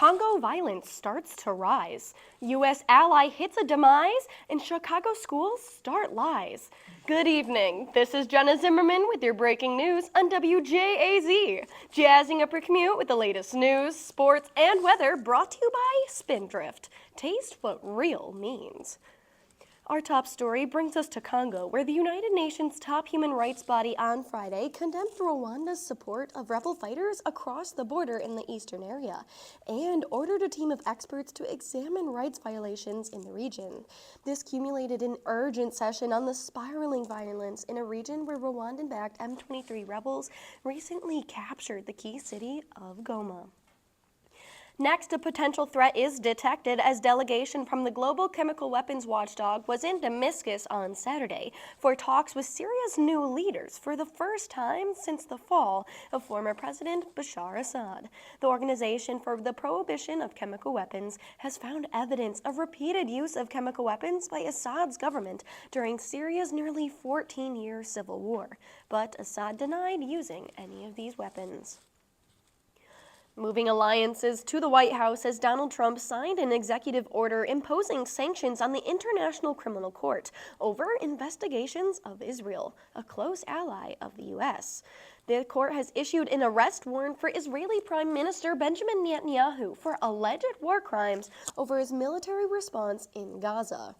Congo violence starts to rise. U.S. ally hits a demise, and Chicago schools start lies. Good evening. This is Jenna Zimmerman with your breaking news on WJAZ. Jazzing up your commute with the latest news, sports, and weather brought to you by Spindrift. Taste what real means. Our top story brings us to Congo, where the United Nations top human rights body on Friday condemned Rwanda's support of rebel fighters across the border in the eastern area and ordered a team of experts to examine rights violations in the region. This culminated an urgent session on the spiraling violence in a region where Rwandan-backed M23 rebels recently captured the key city of Goma. Next, a potential threat is detected as delegation from the global chemical weapons watchdog was in Damascus on Saturday for talks with Syria's new leaders for the first time since the fall of former President Bashar Assad. The Organization for the Prohibition of Chemical Weapons has found evidence of repeated use of chemical weapons by Assad's government during Syria's nearly 14-year civil war, but Assad denied using any of these weapons. Moving alliances to the White House as Donald Trump signed an executive order imposing sanctions on the International Criminal Court over investigations of Israel, a close ally of the U.S. The court has issued an arrest warrant for Israeli Prime Minister Benjamin Netanyahu for alleged war crimes over his military response in Gaza.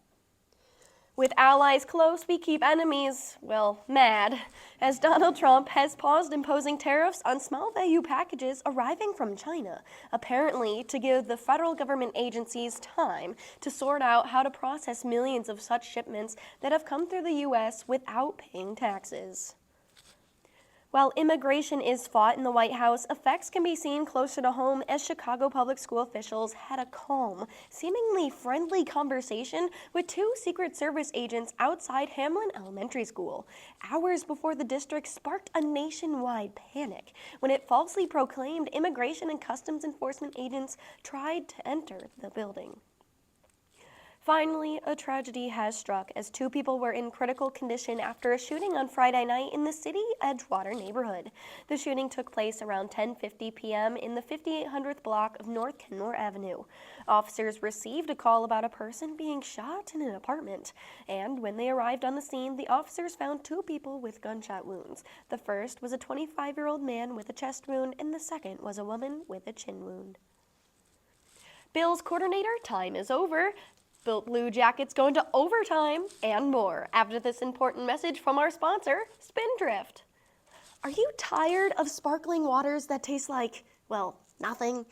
With allies close, we keep enemies, well, mad, as Donald Trump has paused imposing tariffs on small-value packages arriving from China, apparently to give the federal government agencies time to sort out how to process millions of such shipments that have come through the U.S. without paying taxes. While immigration is fought in the White House, effects can be seen closer to home as Chicago public school officials had a calm, seemingly friendly conversation with two Secret Service agents outside Hamlin Elementary School, hours before the district sparked a nationwide panic when it falsely proclaimed immigration and customs enforcement agents tried to enter the building. Finally, a tragedy has struck as two people were in critical condition after a shooting on Friday night in the city Edgewater neighborhood. The shooting took place around 10:50 p.m. in the 5800th block of North Kenmore Avenue. Officers received a call about a person being shot in an apartment, and when they arrived on the scene, the officers found two people with gunshot wounds. The first was a 25-year-old man with a chest wound, and the second was a woman with a chin wound. Bills coordinator, time is over. Blue Jackets going to overtime, and more after this important message from our sponsor, Spindrift. Are you tired of sparkling waters that taste like, well, nothing?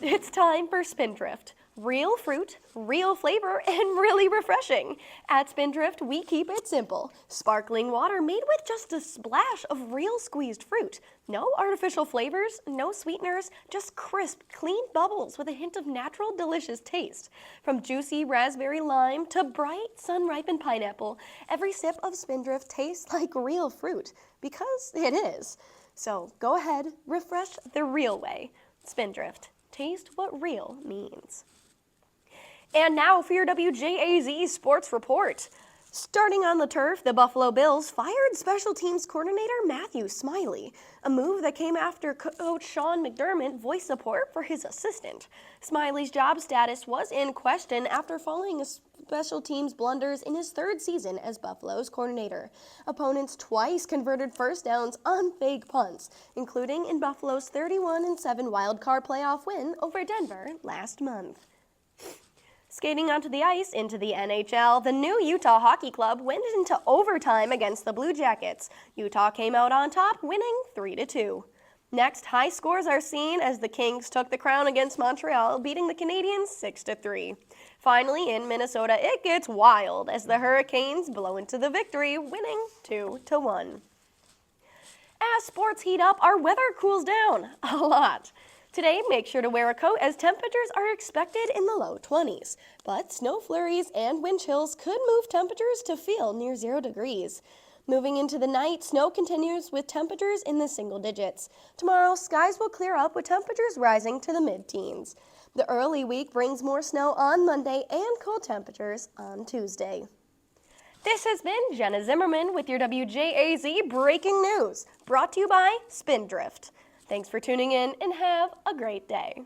It's time for Spindrift. Real fruit, real flavor, and really refreshing. At Spindrift, we keep it simple. Sparkling water made with just a splash of real squeezed fruit. No artificial flavors, no sweeteners, just crisp, clean bubbles with a hint of natural, delicious taste. From juicy raspberry lime to bright, sun-ripened pineapple, every sip of Spindrift tastes like real fruit, because it is. So go ahead, refresh the real way. Spindrift. Taste what real means. And now for your WJAZ Sports Report. Starting on the turf, the Buffalo Bills fired special teams coordinator Matthew Smiley, a move that came after coach Sean McDermott voiced support for his assistant. Smiley's job status was in question after following a special teams blunders in his third season as Buffalo's coordinator. Opponents twice converted first downs on fake punts, including in Buffalo's 31-7 wild card playoff win over Denver last month. Skating onto the ice into the NHL, the new Utah Hockey Club went into overtime against the Blue Jackets. Utah came out on top, winning 3-2. Next, high scores are seen as the Kings took the crown against Montreal, beating the Canadiens 6-3. Finally, in Minnesota, it gets wild as the Hurricanes blow into the victory, winning 2-1. As sports heat up, our weather cools down a lot. Today, make sure to wear a coat as temperatures are expected in the low 20s, but snow flurries and wind chills could move temperatures to feel near 0 degrees. Moving into the night, snow continues with temperatures in the single digits. Tomorrow, skies will clear up with temperatures rising to the mid-teens. The early week brings more snow on Monday and cold temperatures on Tuesday. This has been Jenna Zimmerman with your WJAZ Breaking News, brought to you by Spindrift. Thanks for tuning in and have a great day.